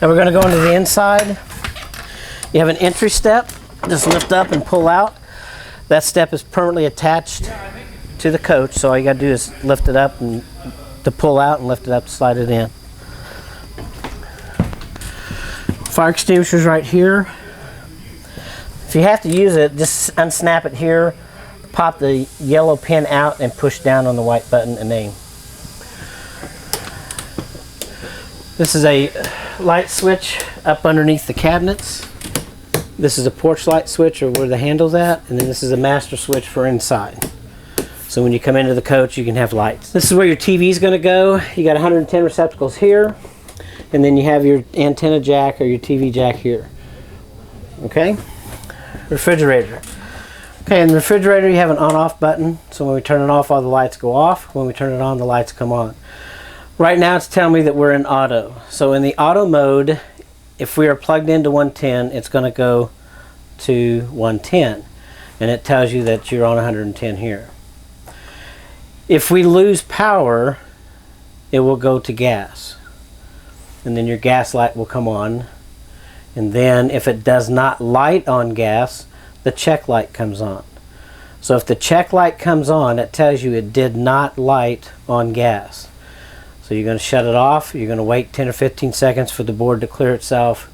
Now we're going to go into the inside. You have an entry step. Just lift up and pull out. That step is permanently attached to the coach, so all you got to do is lift it up and to pull out and lift it up to slide it in. Fire extinguisher's right here. If you have to use it, just unsnap it here, pop the yellow pin out and push down on the white button and aim. This is a light switch up underneath the cabinets. This is a porch light switch, or where the handle's at, and then this is a master switch for inside. So when you come into the coach, you can have lights. This is where your TV is going to go. You got 110 receptacles here, and then you have your antenna jack or your TV jack here. Okay? Refrigerator. Okay, in the refrigerator you have an on-off button, so when we turn it off, all the lights go off. When we turn it on, the lights come on. Right now it's telling me that we're in auto. So in the auto mode, if we are plugged into 110, it's going to go to 110, and it tells you that you're on 110 here. If we lose power, it will go to gas, and then your gas light will come on. And then if it does not light on gas, the check light comes on. So if the check light comes on, it tells you it did not light on gas. So you're going to shut it off. You're going to wait 10 or 15 seconds for the board to clear itself,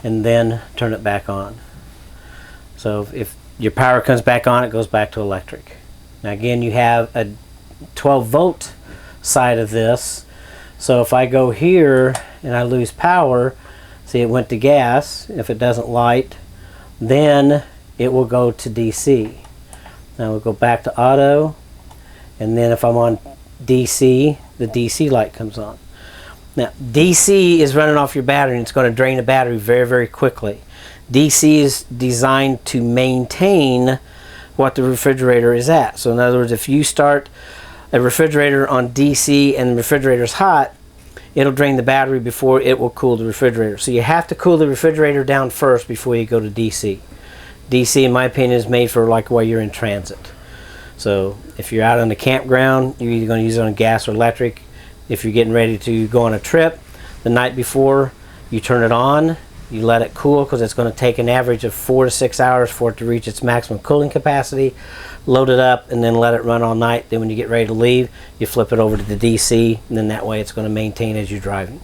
and then turn it back on. So if your power comes back on, it goes back to electric. Now again, you have a 12 volt side of this. So if I go here and I lose power, see, it went to gas. If it doesn't light, then it will go to DC. Now we'll go back to auto, and then if I'm on DC, the DC light comes on. Now DC is running off your battery, and it's going to drain the battery very, very quickly. DC is designed to maintain what the refrigerator is at. So in other words, if you start a refrigerator on DC and the refrigerator's hot, it'll drain the battery before it will cool the refrigerator. So you have to cool the refrigerator down first before you go to DC. DC, in my opinion, is made for like while you're in transit. So if you're out on the campground, you're either going to use it on gas or electric. If you're getting ready to go on a trip, the night before, you turn it on, you let it cool, because it's going to take an average of 4 to 6 hours for it to reach its maximum cooling capacity. Load it up and then let it run all night. Then when you get ready to leave, you flip it over to the DC, and then that way it's going to maintain as you're driving.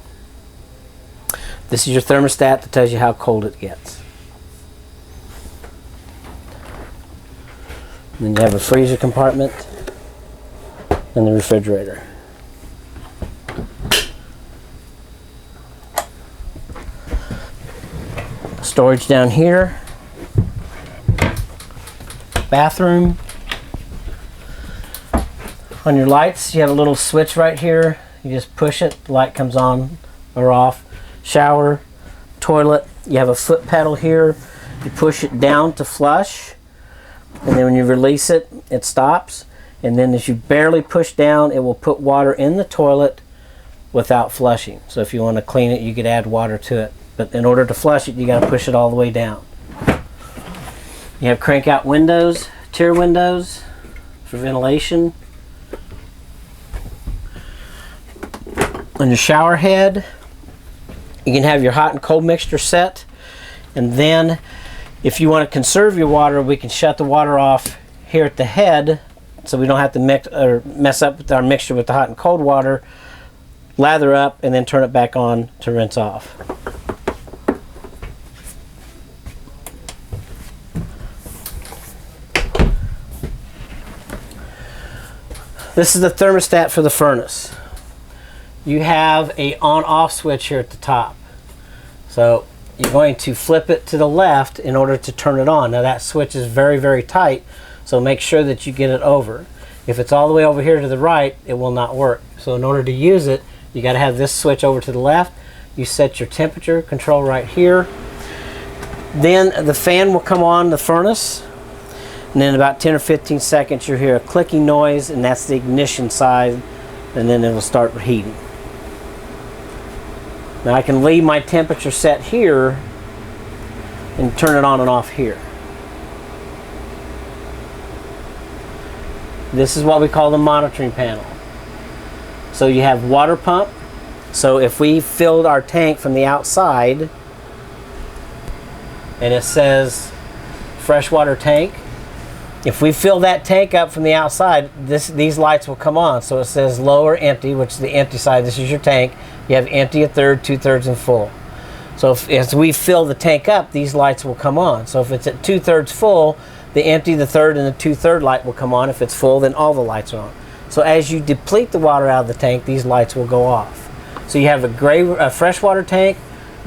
This is your thermostat that tells you how cold it gets. And then you have a freezer compartment and the refrigerator. Storage down here. Bathroom. On your lights, you have a little switch right here. You just push it, the light comes on or off. Shower, toilet. You have a foot pedal here. You push it down to flush, and then when you release it, it stops. And then as you barely push down, it will put water in the toilet without flushing. So if you want to clean it, you could add water to it. But in order to flush it, you got to push it all the way down. You have crank out windows, tier windows for ventilation. On your shower head, you can have your hot and cold mixture set. And then if you want to conserve your water, we can shut the water off here at the head, so we don't have to mix or mess up with our mixture with the hot and cold water. Lather up and then turn it back on to rinse off. This is the thermostat for the furnace. You have a on-off switch here at the top. So you're going to flip it to the left in order to turn it on. Now that switch is very, very tight, so make sure that you get it over. If it's all the way over here to the right, it will not work. So in order to use it, you got to have this switch over to the left. You set your temperature control right here. Then the fan will come on the furnace. And then in about 10 or 15 seconds, you'll hear a clicking noise, and that's the ignition side, and then it will start heating. Now I can leave my temperature set here and turn it on and off here. This is what we call the monitoring panel. So you have water pump, So if we filled our tank from the outside and it says freshwater tank, if we fill that tank up from the outside, these lights will come on. So it says lower empty, which is the empty side. This is your tank. You have empty, a third, 2/3, and full. So as we fill the tank up, these lights will come on. So if it's at 2/3 full, the empty, the third, and the 2/3 light will come on. If it's full, then all the lights are on. So as you deplete the water out of the tank, these lights will go off. So you have a freshwater tank.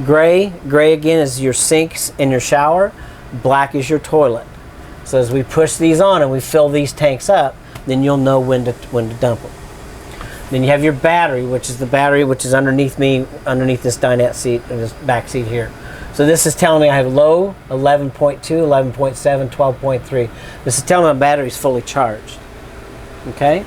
Gray again is your sinks and your shower. Black is your toilet. So as we push these on and we fill these tanks up, then you'll know when to dump them. Then you have your battery, which is underneath me, underneath this dinette seat, or this back seat here. So this is telling me I have low, 11.2, 11.7, 12.3. This is telling me my battery is fully charged. Okay?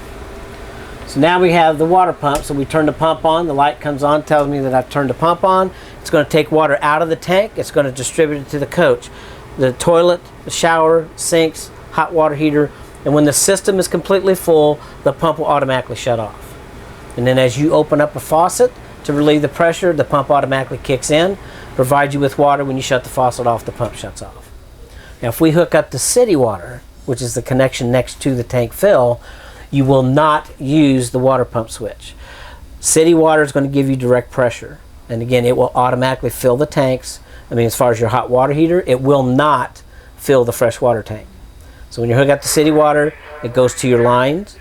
So now we have the water pump. So we turn the pump on, the light comes on, tells me that I've turned the pump on. It's going to take water out of the tank. It's going to distribute it to the coach. The toilet, the shower, sinks, hot water heater, and when the system is completely full, the pump will automatically shut off. And then as you open up a faucet to relieve the pressure, the pump automatically kicks in, provides you with water. When you shut the faucet off, the pump shuts off. Now if we hook up to city water, which is the connection next to the tank fill, you will not use the water pump switch. City water is going to give you direct pressure. And again, it will automatically fill the tanks. I mean, as far as your hot water heater, it will not fill the fresh water tank. So when you hook up to city water, it goes to your lines,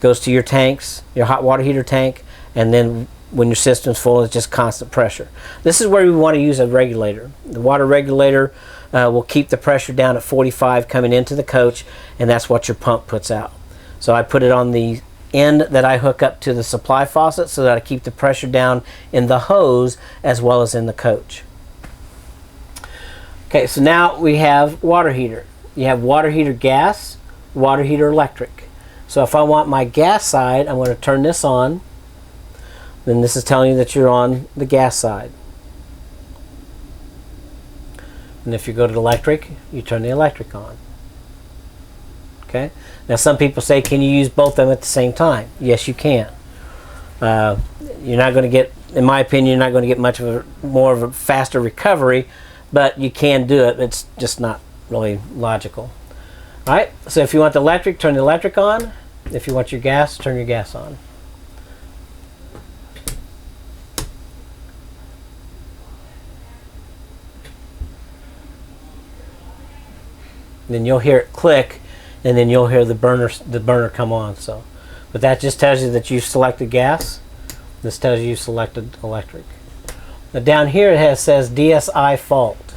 goes to your tanks, your hot water heater tank, and then when your system's full, it's just constant pressure. This is where we want to use a regulator. The water regulator will keep the pressure down at 45 coming into the coach, and that's what your pump puts out. So I put it on the end that I hook up to the supply faucet so that I keep the pressure down in the hose as well as in the coach. Okay, so now we have water heater. You have water heater gas, water heater electric. So if I want my gas side, I'm going to turn this on. Then this is telling you that you're on the gas side. And if you go to the electric, you turn the electric on. Okay. Now some people say, can you use both of them at the same time? Yes, you can. You're not going to get, in my opinion, you're not going to get much of more of a faster recovery, but you can do it. It's just not really logical. All right. So if you want the electric, turn the electric on. If you want your gas, turn your gas on. Then you'll hear it click, and then you'll hear the burner come on. So, but that just tells you that you've selected gas. This tells you you've selected electric. Now down here it says DSI fault.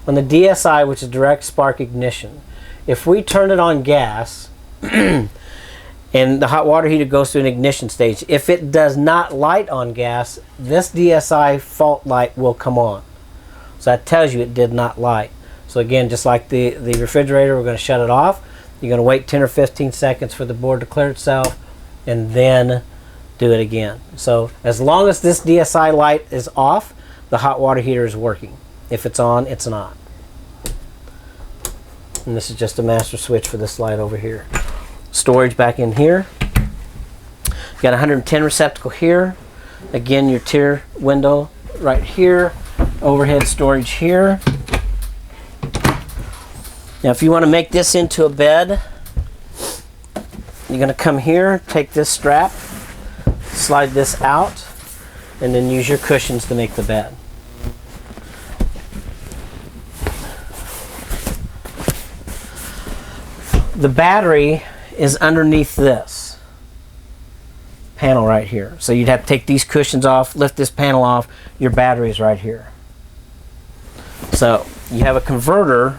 On the DSI, which is direct spark ignition, if we turn it on gas and the hot water heater goes through an ignition stage, if it does not light on gas, this DSI fault light will come on. So that tells you it did not light. So again, just like the refrigerator, we're going to shut it off. You're going to wait 10 or 15 seconds for the board to clear itself and then do it again. So as long as this DSI light is off, the hot water heater is working. If it's on, it's not. And this is just a master switch for this light over here. Storage back in here. You got a 110 receptacle here. Again, your tier window right here. Overhead storage here. Now if you want to make this into a bed, you're going to come here, take this strap, slide this out, and then use your cushions to make the bed. The battery is underneath this panel right here. So you'd have to take these cushions off, lift this panel off, your battery is right here. So you have a converter,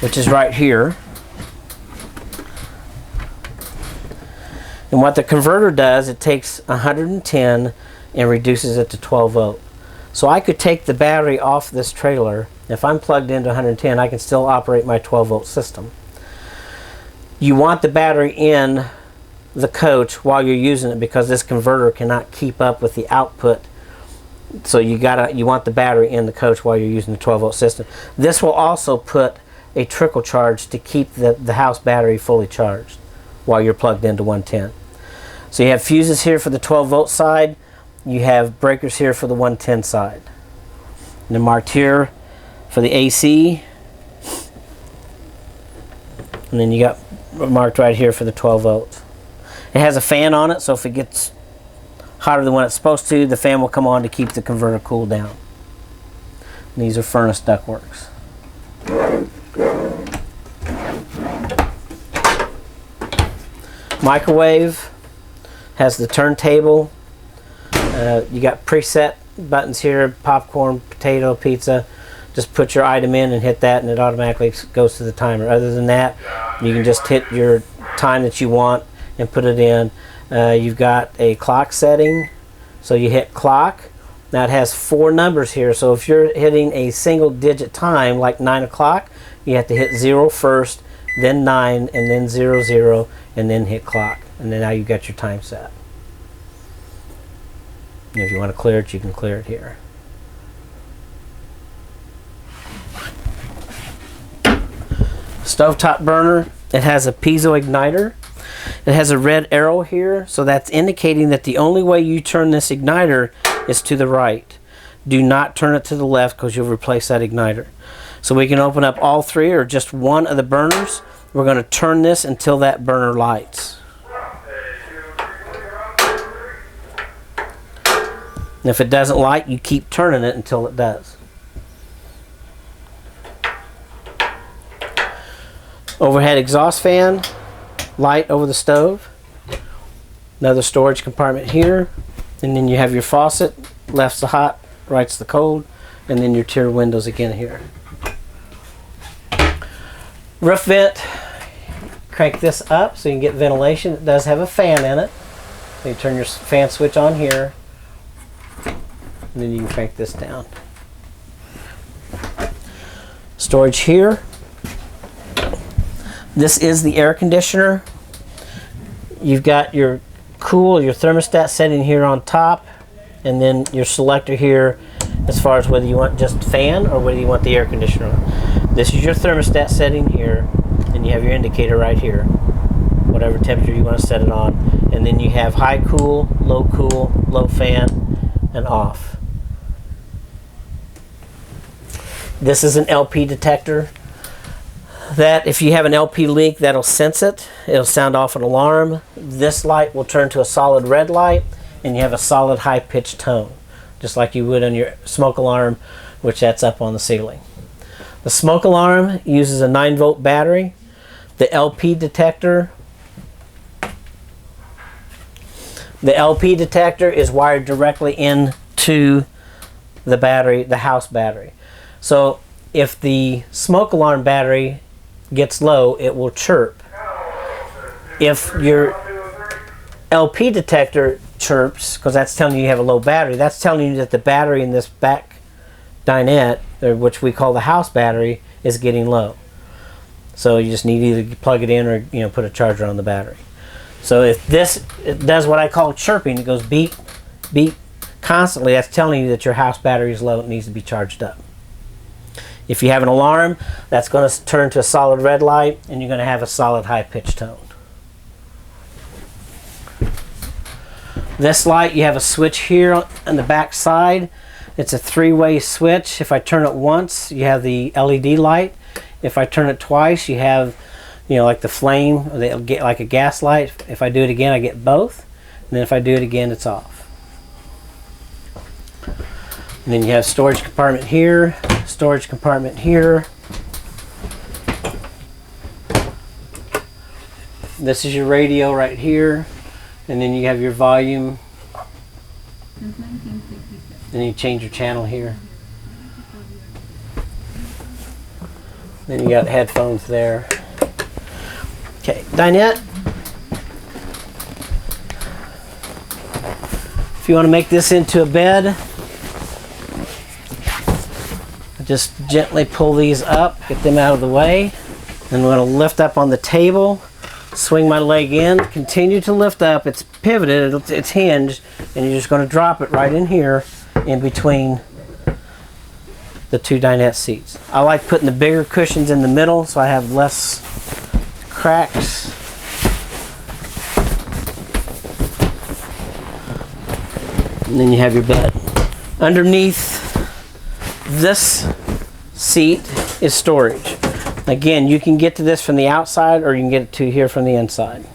which is right here. And what the converter does, it takes 110 and reduces it to 12 volt. So I could take the battery off this trailer. If I'm plugged into 110, I can still operate my 12 volt system. You want the battery in the coach while you're using it because this converter cannot keep up with the output. So you want the battery in the coach while you're using the 12 volt system. This will also put a trickle charge to keep the house battery fully charged. while you're plugged into 110. So you have fuses here for the 12 volt side, you have breakers here for the 110 side. And they're marked here for the AC, and then you got marked right here for the 12 volts. It has a fan on it, so if it gets hotter than what it's supposed to, the fan will come on to keep the converter cooled down. And these are furnace ductworks. Microwave has the turntable. You got preset buttons here, popcorn, potato, pizza. Just put your item in and hit that, and it automatically goes to the timer. Other than that, you can just hit your time that you want and put it in. You've got a clock setting, so you hit clock. Now it has 4 numbers here, so if you're hitting a single digit time like 9 o'clock, you have to hit 0 first, then 9, and then 0, 0, and then hit clock. And then now you've got your time set. And if you want to clear it, you can clear it here. Stovetop burner, it has a piezo igniter. It has a red arrow here, so that's indicating that the only way you turn this igniter is to the right. Do not turn it to the left because you'll replace that igniter. So we can open up all 3 or just one of the burners. We're going to turn this until that burner lights. And if it doesn't light, you keep turning it until it does. Overhead exhaust fan, light over the stove. Another storage compartment here. And then you have your faucet, left's the hot, right's the cold, and then your tier windows again here. Roof vent, crank this up so you can get ventilation. It does have a fan in it. So you turn your fan switch on here, and then you can crank this down. Storage here. This is the air conditioner. You've got your your thermostat setting here on top, and then your selector here as far as whether you want just fan or whether you want the air conditioner on. This is your thermostat setting here, and you have your indicator right here, whatever temperature you want to set it on. And then you have high cool, low fan, and off. This is an LP detector. That if you have an LP leak, that'll sense it. It'll sound off an alarm. This light will turn to a solid red light, and you have a solid high-pitched tone, just like you would on your smoke alarm, which that's up on the ceiling. The smoke alarm uses a 9-volt battery. The LP detector is wired directly into the battery, the house battery. So if the smoke alarm battery gets low, it will chirp. If your LP detector chirps, because that's telling you have a low battery, that's telling you that the battery in this back dinette, which we call the house battery, is getting low. So you just need to either plug it in or put a charger on the battery. So if it does what I call chirping, it goes beep, beep constantly, that's telling you that your house battery is low, it needs to be charged up. If you have an alarm, that's going to turn to a solid red light, and you're going to have a solid high-pitched tone. This light, you have a switch here on the back side. It's a 3-way switch. If I turn it once, you have the LED light. If I turn it twice, you have, like the flame, or they'll get like a gas light. If I do it again, I get both. And then if I do it again, it's off. And then you have storage compartment here, storage compartment here. This is your radio right here, and then you have your volume. Then you change your channel here. Then you got headphones there. Okay, dinette. If you want to make this into a bed, just gently pull these up, get them out of the way. Then I'm going to lift up on the table, swing my leg in, continue to lift up. It's pivoted, it's hinged, and you're just going to drop it right in here in between the 2 dinette seats. I like putting the bigger cushions in the middle so I have less cracks. And then you have your bed. Underneath this seat is storage. Again, you can get to this from the outside or you can get it to here from the inside.